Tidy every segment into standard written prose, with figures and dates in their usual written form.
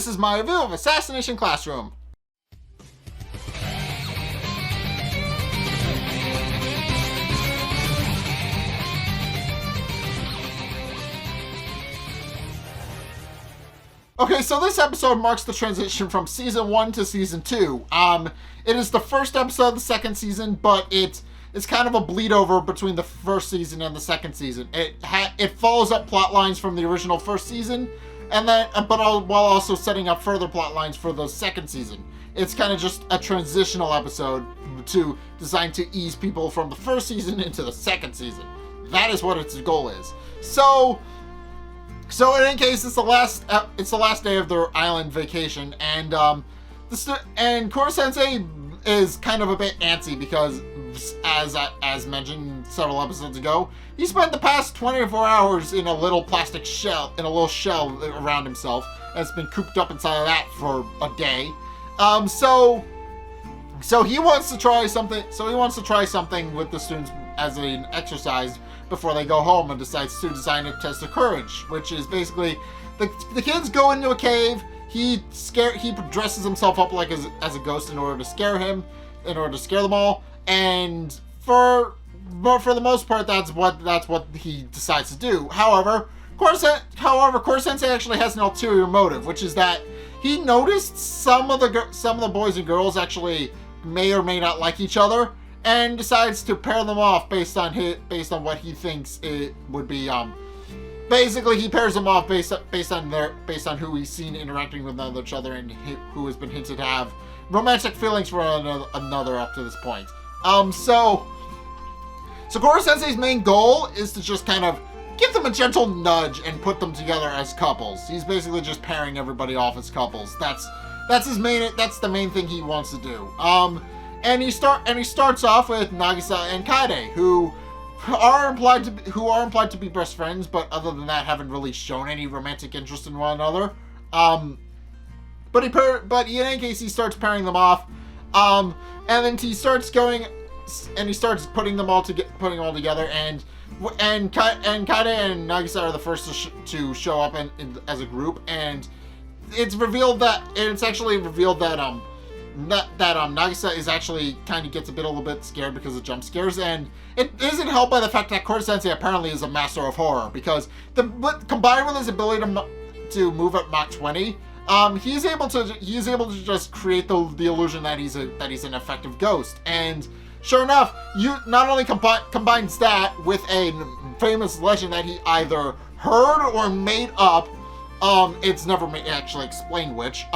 this is my review of Assassination Classroom. Okay, so this episode marks the transition from Season 1 to Season 2. It is the first episode of the second season, but it's kind of a bleed over between the first season and the second season. It follows up plot lines from the original first season, and then while also setting up further plot lines for the second season. It's kind of just a transitional episode designed to ease people from the first season into the second season. That is what its goal is. So in any case, it's the last day of their island vacation, and Korosensei is kind of a bit antsy because, as mentioned several episodes ago, he spent the past 24 hours in a little plastic shell, around himself, and has been cooped up inside of that for a day. So he wants to try something. So he wants to try something with the students as an exercise before they go home, and decides to design a test of courage, which is basically the kids go into a cave. He dresses himself up like as a ghost in order to scare them all, and for the most part, that's what he decides to do. However, Korosensei actually has an ulterior motive, which is that he noticed some of the boys and girls actually may or may not like each other, and decides to pair them off based on what he thinks it would be. Basically, he pairs them off based on who he's seen interacting with each other and who has been hinted to have romantic feelings for another up to this point. So Korosensei's main goal is to just kind of give them a gentle nudge and put them together as couples. He's basically just pairing everybody off as couples. That's the main thing he wants to do. And he starts off with Nagisa and Kaede, who are implied to be best friends, but other than that, haven't really shown any romantic interest in one another. But in any case, he starts pairing them off, and then he starts putting them all together, and Kaede and Nagisa are the first to show up as a group, and it's actually revealed that Nagisa is actually kind of gets a little bit scared because of jump scares, and it isn't helped by the fact that Korosensei apparently is a master of horror, because combined with his ability to move at Mach 20, he's able to just create the illusion that he's an effective ghost. And sure enough, you not only combines that with a famous legend that he either heard or made up. It's never actually explained which.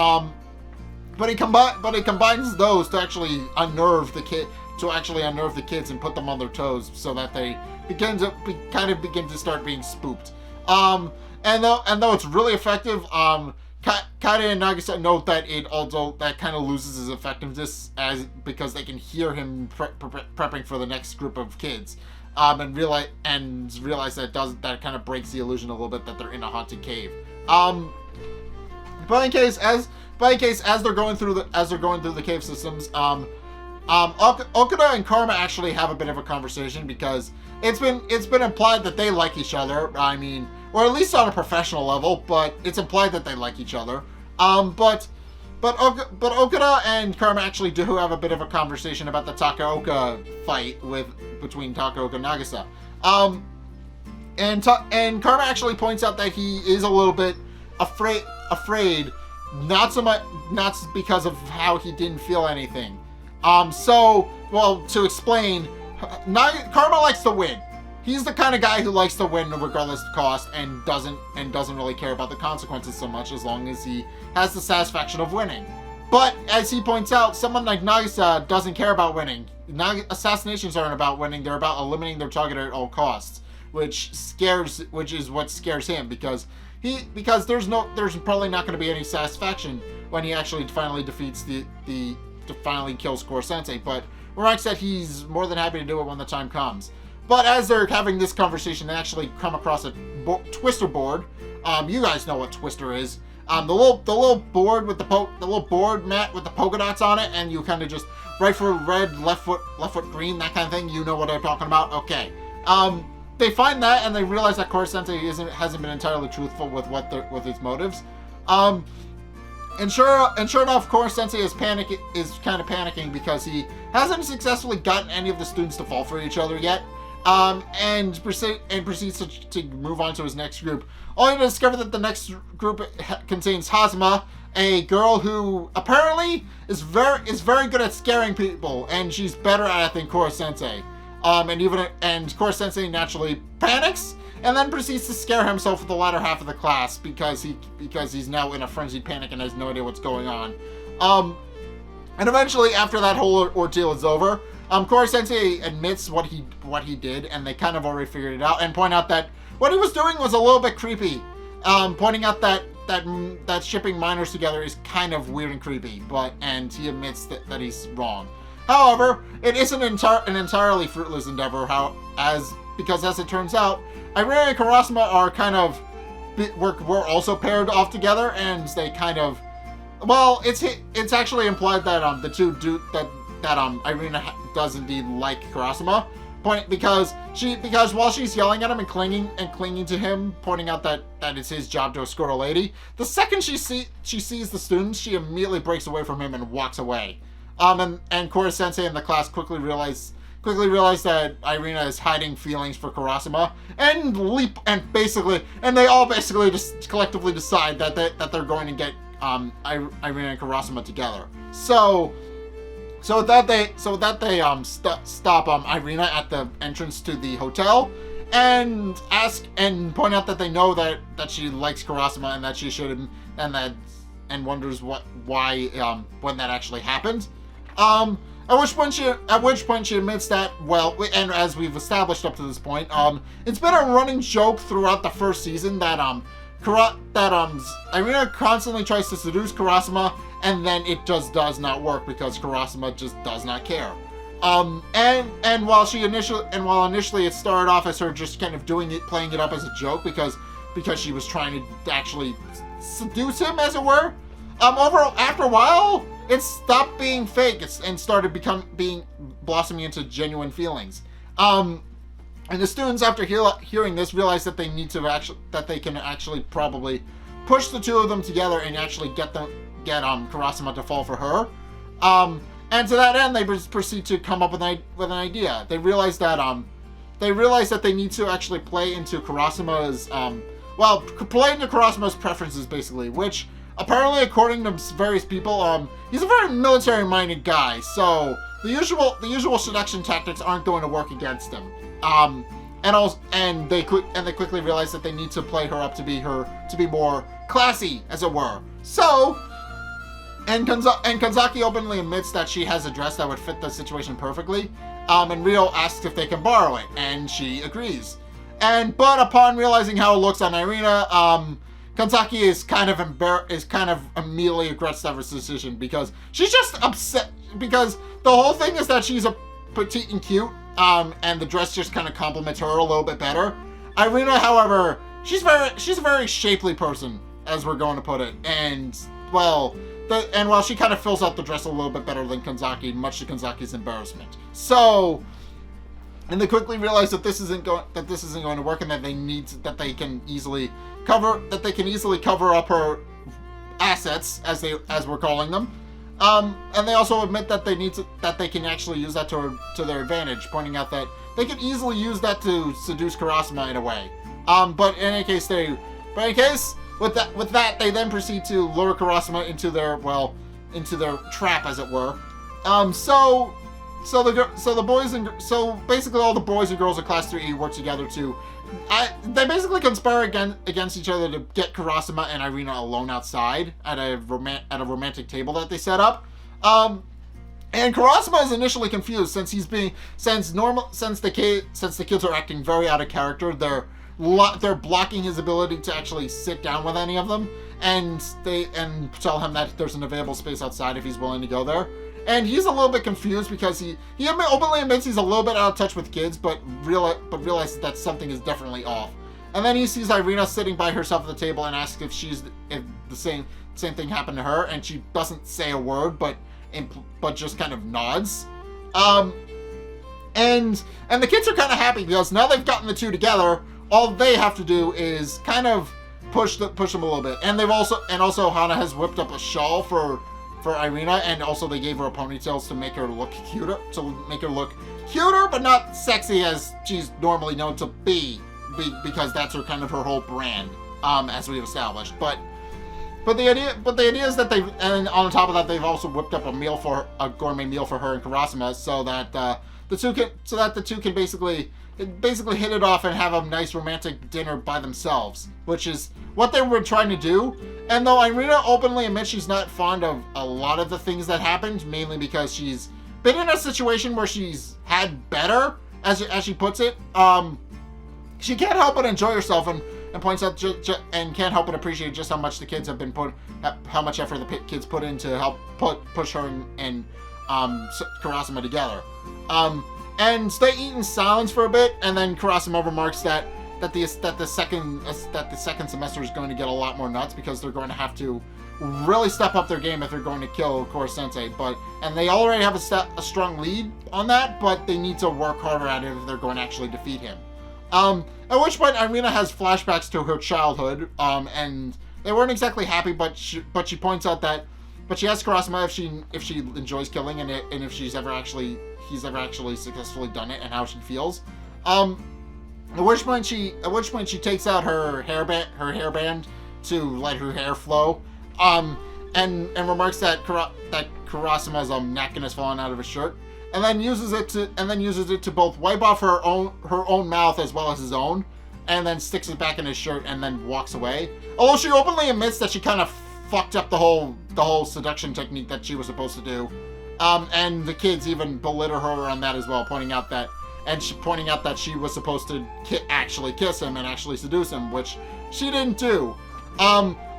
But he combines those to actually unnerve the kids and put them on their toes, so that they begin to start being spooked. And though it's really effective, Kaede and Nagisa note that that kind of loses its effectiveness because they can hear him prepping for the next group of kids, and realize that kind of breaks the illusion a little bit that they're in a haunted cave. But in case as they're going through the cave systems, Okuda and Karma actually have a bit of a conversation, because it's been implied that they like each other. I mean, or at least on a professional level, but it's implied that they like each other. But Okuda and Karma actually do have a bit of a conversation about the Takaoka fight between Takaoka and Nagisa. And Karma actually points out that he is a little bit afraid, not because of how he didn't feel anything. To explain, Karma likes to win. He's the kind of guy who likes to win regardless of cost, and doesn't really care about the consequences so much, as long as he has the satisfaction of winning. But as he points out, someone like Nagisa doesn't care about winning. Assassinations aren't about winning; they're about eliminating their target at all costs, which is what scares him, because there's probably not going to be any satisfaction when he actually finally finally kills Korosensei, but remarks that he's more than happy to do it when the time comes. But as they're having this conversation, they actually come across a Twister board. You guys know what Twister is. The little board with the little board mat with the polka dots on it, and you kind of just right foot red, left foot green, that kind of thing. You know what I'm talking about. Okay. They find that, and they realize that Korosensei hasn't been entirely truthful with his motives. And sure enough, Korosensei is kind of panicking because he hasn't successfully gotten any of the students to fall for each other yet. And proceeds to move on to his next group, only to discover that the next group contains Hazuma, a girl who apparently is very good at scaring people, and she's better at it than Korosensei. And Korosensei naturally panics and then proceeds to scare himself with the latter half of the class because he's now in a frenzied panic and has no idea what's going on. And eventually, after that whole ordeal is over, Korosensei admits what he did, and they kind of already figured it out, and point out that what he was doing was a little bit creepy. Pointing out that shipping minors together is kind of weird and creepy, and he admits that he's wrong. However, it isn't an entirely fruitless endeavor, because as it turns out, Irina and Karasuma are kind of were also paired off together, and they kind of, well, it's actually implied that the two do that Irina does indeed like Karasuma, because while she's yelling at him and clinging to him, pointing out that it's his job to escort a lady, the second she sees the students, she immediately breaks away from him and walks away. And Korosensei and the class quickly realize that Irina is hiding feelings for Karasuma, and they all basically just collectively decide that they're going to get Irina and Karasuma together. So that they stop Irina at the entrance to the hotel and point out that they know that she likes Karasuma and that she should, and wonders why when that actually happened. At which point she admits that, well, and as we've established up to this point, it's been a running joke throughout the first season that Irina constantly tries to seduce Karasuma, and then it just does not work because Karasuma just does not care. And while initially it started off as her just kind of playing it up as a joke because she was trying to actually seduce him, as it were. After a while, it stopped being fake and started blossoming into genuine feelings. And the students, after hearing this, realize that they can actually probably push the two of them together and actually get Karasuma to fall for her. And to that end, they proceed to come up with an idea. They realize that they need to actually play into Karasuma's preferences, basically, which apparently, according to various people, he's a very military-minded guy, so the usual seduction tactics aren't going to work against him. And they quickly realize that they need to play her up to be more classy, as it were. So, and Kanzaki openly admits that she has a dress that would fit the situation perfectly. And Rio asks if they can borrow it, and she agrees. But upon realizing how it looks on Irina, Kanzaki is kind of immediately regrets that decision because she's just upset because the whole thing is that she's a petite and cute, and the dress just kind of complements her a little bit better. Irina, however, she's a very shapely person, as we're going to put it, and while she kind of fills out the dress a little bit better than Kanzaki, much to Kanzaki's embarrassment. So, and they quickly realize that this isn't going to work, and that they can easily cover up her assets, as we're calling them. And they also admit that they can actually use that to their advantage, pointing out that they can easily use that to seduce Karasuma in a way. But in any case, with that, they then proceed to lure Karasuma into their trap, as it were. So basically all the boys and girls of Class 3E work together they basically conspire against each other to get Karasuma and Irina alone outside at a romantic table that they set up. And Karasuma is initially confused since the kids are acting very out of character. They're blocking his ability to actually sit down with any of them, and tell him that there's an available space outside if he's willing to go there. And he's a little bit confused because he openly admits he's a little bit out of touch with kids, but realizes that something is definitely off. And then he sees Irina sitting by herself at the table and asks if the same thing happened to her, and she doesn't say a word, but just kind of nods. And the kids are kind of happy because now they've gotten the two together. All they have to do is kind of push them a little bit. And also Hana has whipped up a shawl for Irina, and also they gave her a ponytail to make her look cuter, but not sexy as she's normally known to be because that's kind of her whole brand, as we've established. But the idea is that and on top of that, they've also whipped up a gourmet meal for her and Karasuma, so that the two can basically hit it off and have a nice romantic dinner by themselves, which is what they were trying to do. And though Irina openly admits she's not fond of a lot of the things that happened, mainly because she's been in a situation where she's had better, as she puts it, she can't help but enjoy herself and points out and can't help but appreciate just how much the kids have been how much effort the kids put in to help push her and Karasuma together. And they eat in silence for a bit, and then Karasuma remarks that the second semester is going to get a lot more nuts because they're going to have to really step up their game if they're going to kill Korosensei. And they already have a strong lead on that, but they need to work harder at it if they're going to actually defeat him. At which point Irina has flashbacks to her childhood, and they weren't exactly happy, but she points out that, but she asks Karasuma if she enjoys killing and if he's ever actually successfully done it and how she feels. At which point she takes out her hairband to let her hair flow, and remarks that Karasuma's neck has fallen out of his shirt, and then uses it to both wipe off her own mouth as well as his own, and then sticks it back in his shirt and then walks away. Although she openly admits that she kind of fucked up the whole seduction technique that she was supposed to do, and the kids even belittle her on that as well, pointing out that she was supposed to actually kiss him and actually seduce him, which she didn't do.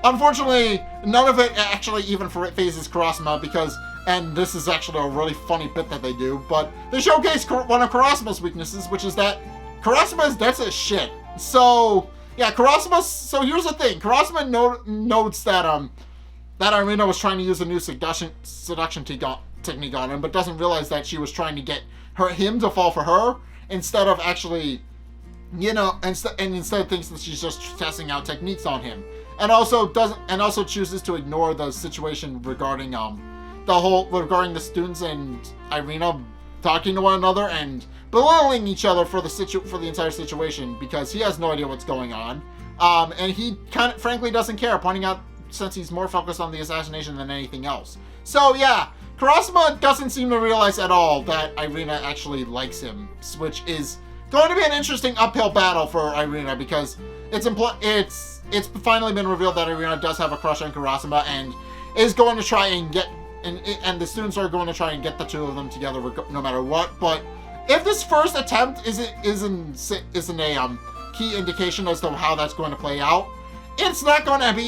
Unfortunately, none of it actually even phases Karasuma because, and this is actually a really funny bit that they do, but they showcase one of Karasuma's weaknesses, which is that Karasuma is dense as shit. So, yeah, so here's the thing. Karasuma notes that Irina was trying to use a new seduction technique on him, but doesn't realize that she was trying to get him to fall for her instead of actually, instead thinks that she's just testing out techniques on him, and also chooses to ignore the situation regarding the students and Irina talking to one another and belittling each other for the entire situation because he has no idea what's going on, and he frankly doesn't care, pointing out since he's more focused on the assassination than anything else. So yeah, Karasuma doesn't seem to realize at all that Irina actually likes him, which is going to be an interesting uphill battle for Irina because it's finally been revealed that Irina does have a crush on Karasuma and is going to try and get, and the students are going to try and get the two of them together no matter what. But if this first attempt isn't a key indication as to how that's going to play out, it's not going to be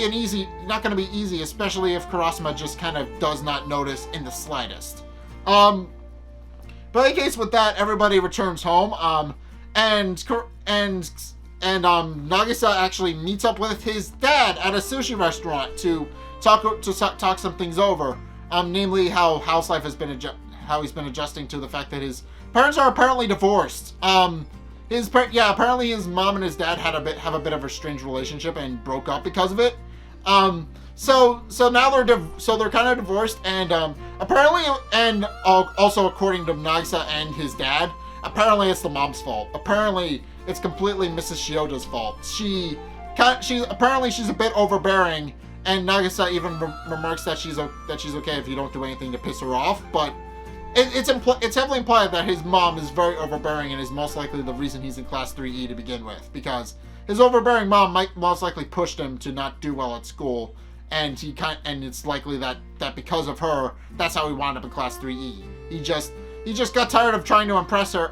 easy, especially if Karasuma just kind of does not notice in the slightest. But in any case, with that, everybody returns home, and Nagisa actually meets up with his dad at a sushi restaurant to talk some things over, namely how house life has been how he's been adjusting to the fact that his parents are apparently divorced. Apparently his mom and his dad have a bit of a strange relationship and broke up because of it. So now they're kind of divorced, and apparently, and also according to Nagisa and his dad, apparently it's the mom's fault. Apparently it's completely Mrs. Shioda's fault. She's a bit overbearing, and Nagisa even remarks that she's okay if you don't do anything to piss her off, but it's heavily implied that his mom is very overbearing and is most likely the reason he's in class 3E to begin with, because his overbearing mom might most likely pushed him to not do well at school, and it's likely that because of her, that's how he wound up in class 3E. He just got tired of trying to impress her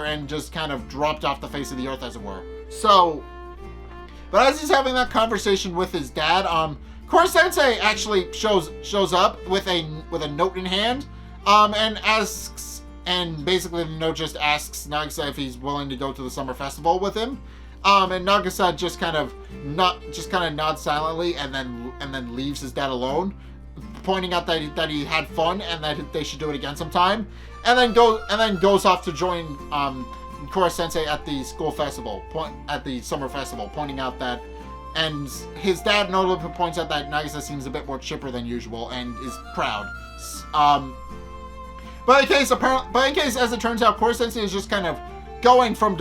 and just kind of dropped off the face of the earth, as it were. So, but as he's having that conversation with his dad, Korosensei actually shows up with a note in hand. And basically the note just asks Nagisa if he's willing to go to the summer festival with him. And Nagisa just kind of nods silently and then leaves his dad alone, pointing out that he had fun and that they should do it again sometime. And then goes off to join Korosensei at the school festival, at the summer festival, pointing out that and his dad notably points out that Nagisa seems a bit more chipper than usual and is proud. But in case, as it turns out, Korosensei is just kind of going from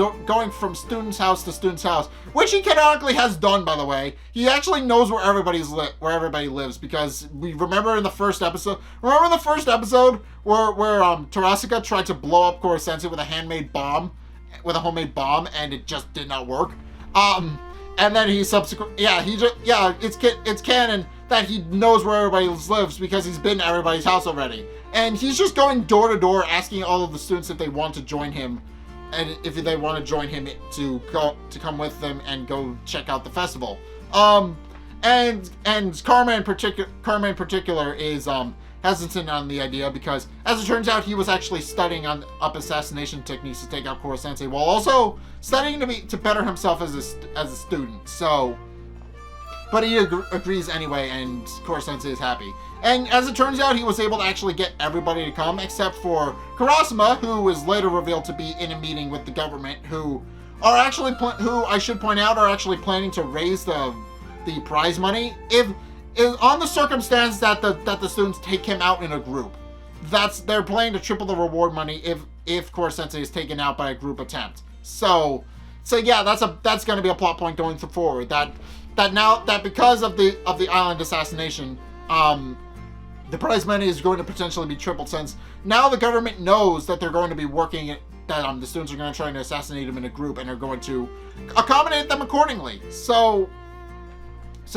student's house to student's house, which he canonically has done, by the way. He actually knows where everybody lives, because we remember in the first episode. Remember the first episode where Tarasuka tried to blow up Korosensei with a homemade bomb, and it just did not work. And then he it's canon that he knows where everybody lives because he's been to everybody's house already, and he's just going door to door asking all of the students if they want to join him. And if they want to join him to come with them and go check out the festival, and Karma in particular is hesitant on the idea because, as it turns out, he was actually studying up assassination techniques to take out Korosensei while also studying to better himself as a student. So, but he agrees anyway, and Korosensei is happy. And as it turns out, he was able to actually get everybody to come, except for Karasuma, who was later revealed to be in a meeting with the government, who I should point out are actually planning to raise the prize money on the circumstance that the students take him out in a group. They're planning to triple the reward money if Korosensei is taken out by a group attempt. So yeah, that's going to be a plot point going forward. That because of the island assassination, the prize money is going to potentially be tripled, since now the government knows that they're going to be working that the students are going to try to assassinate them in a group and are going to accommodate them accordingly. So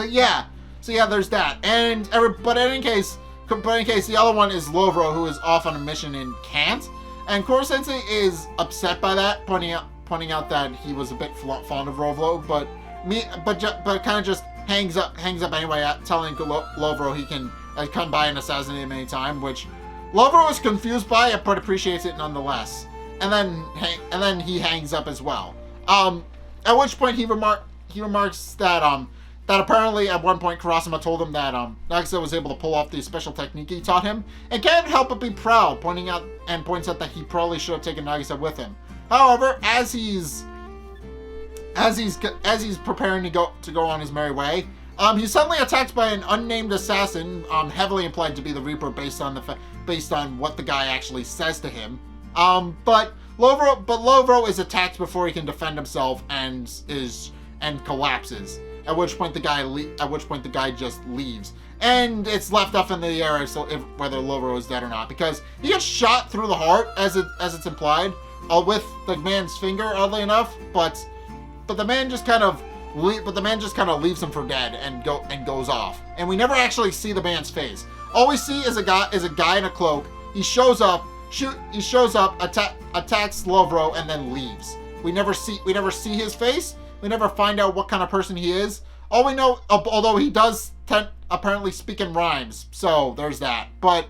yeah, there's that. But in any case, the other one is Lovro, who is off on a mission and can't. And Korosensei is upset by that, pointing out that he was a bit fond of Lovro, but kind of just hangs up anyway, telling Lovro he can come by and assassinate him anytime, which Lovro is confused by it but appreciates it nonetheless. And then he hangs up as well. At which point he remarks that apparently at one point Karasuma told him that Nagisa was able to pull off the special technique he taught him, and can't help but be proud, points out that he probably should have taken Nagisa with him. However, as he's preparing to go on his merry way, he's suddenly attacked by an unnamed assassin, heavily implied to be the Reaper based on what the guy actually says to him. But Lovro is attacked before he can defend himself and collapses. At which point the guy just leaves, and it's left up in the air as to whether Lovro is dead or not, because he gets shot through the heart as it's implied, with the man's finger, oddly enough, but the man just kind of leaves him for dead and goes off, and we never actually see the man's face. All we see is a guy in a cloak. He shows up, attacks Lovro, and then leaves. We never see his face. We never find out what kind of person he is. All we know, although he does apparently speak in rhymes, so there's that. But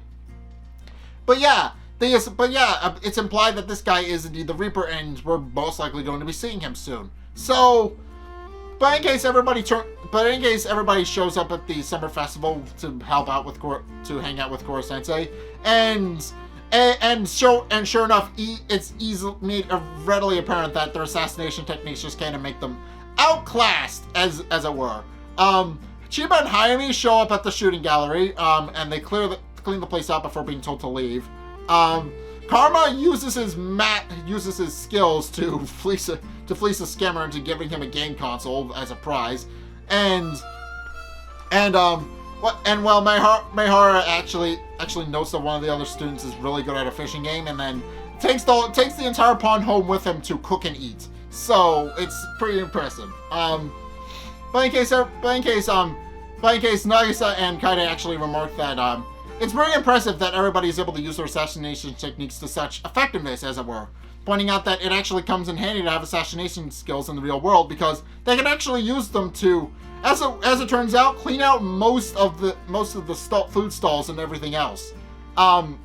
yeah, it's implied that this guy is indeed the Reaper, and we're most likely going to be seeing him soon. So, but in case everybody shows up at the summer festival to help out to hang out with Korosensei, and sure enough, it's easily readily apparent that their assassination techniques just kind of make them outclassed, as it were. Chiba and Hayami show up at the shooting gallery, and they clean the place out before being told to leave. Karma uses his skills to fleece a scammer into giving him a game console as a prize, and while Mayhara actually notes that one of the other students is really good at a fishing game, and then takes the entire pond home with him to cook and eat. So it's pretty impressive. But in case Nagisa and Kaide actually remarked that it's very impressive that everybody is able to use their assassination techniques to such effectiveness, as it were, pointing out that it actually comes in handy to have assassination skills in the real world, because they can actually use them to, as it turns out, clean out most of the food stalls and everything else. And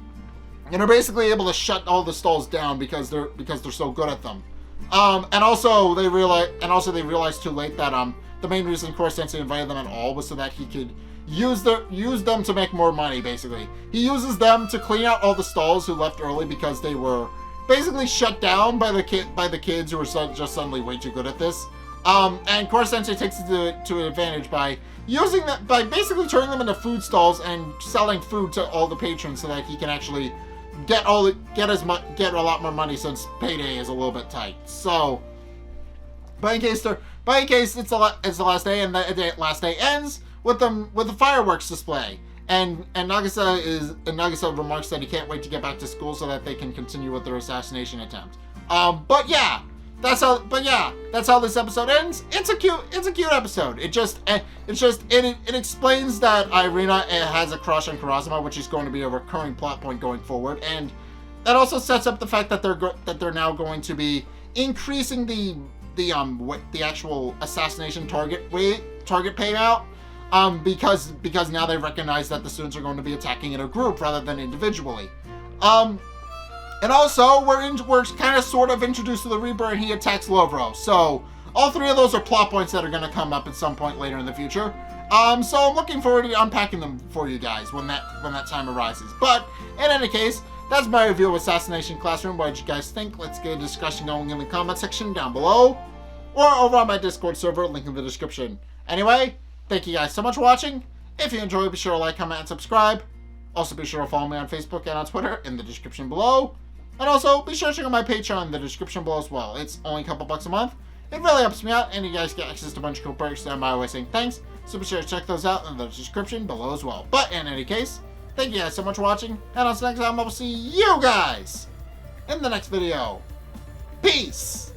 are basically able to shut all the stalls down because they're so good at them. And also they realized too late that the main reason Korosensei invited them at all was so that he could use them to make more money. Basically, he uses them to clean out all the stalls who left early because they were basically shut down by the kids who were just suddenly way too good at this. And Korosensei takes it to an advantage by by basically turning them into food stalls and selling food to all the patrons so that he can actually get a lot more money since payday is a little bit tight. So, but in case it's the last day, and the last day ends with a fireworks display. And Nagisa remarks that he can't wait to get back to school so that they can continue with their assassination attempt. But yeah, that's how this episode ends. It's a cute episode. It explains that Irina has a crush on Karasuma, which is going to be a recurring plot point going forward, and that also sets up the fact that they're now going to be increasing the actual assassination target payout. Because now they recognize that the students are going to be attacking in a group rather than individually. And also, we're kind of sort of introduced to the Reaper, and he attacks Lovro. So, all three of those are plot points that are going to come up at some point later in the future. So I'm looking forward to unpacking them for you guys when that time arises. But, in any case, that's my review of Assassination Classroom. What did you guys think? Let's get a discussion going in the comment section down below, or over on my Discord server, link in the description. Anyway, thank you guys so much for watching. If you enjoyed, be sure to like, comment, and subscribe. Also, be sure to follow me on Facebook and on Twitter in the description below. And also, be sure to check out my Patreon in the description below as well. It's only a couple bucks a month. It really helps me out, and you guys get access to a bunch of cool perks that I'm always saying thanks. So be sure to check those out in the description below as well. But in any case, thank you guys so much for watching. And until next time, I will see you guys in the next video. Peace!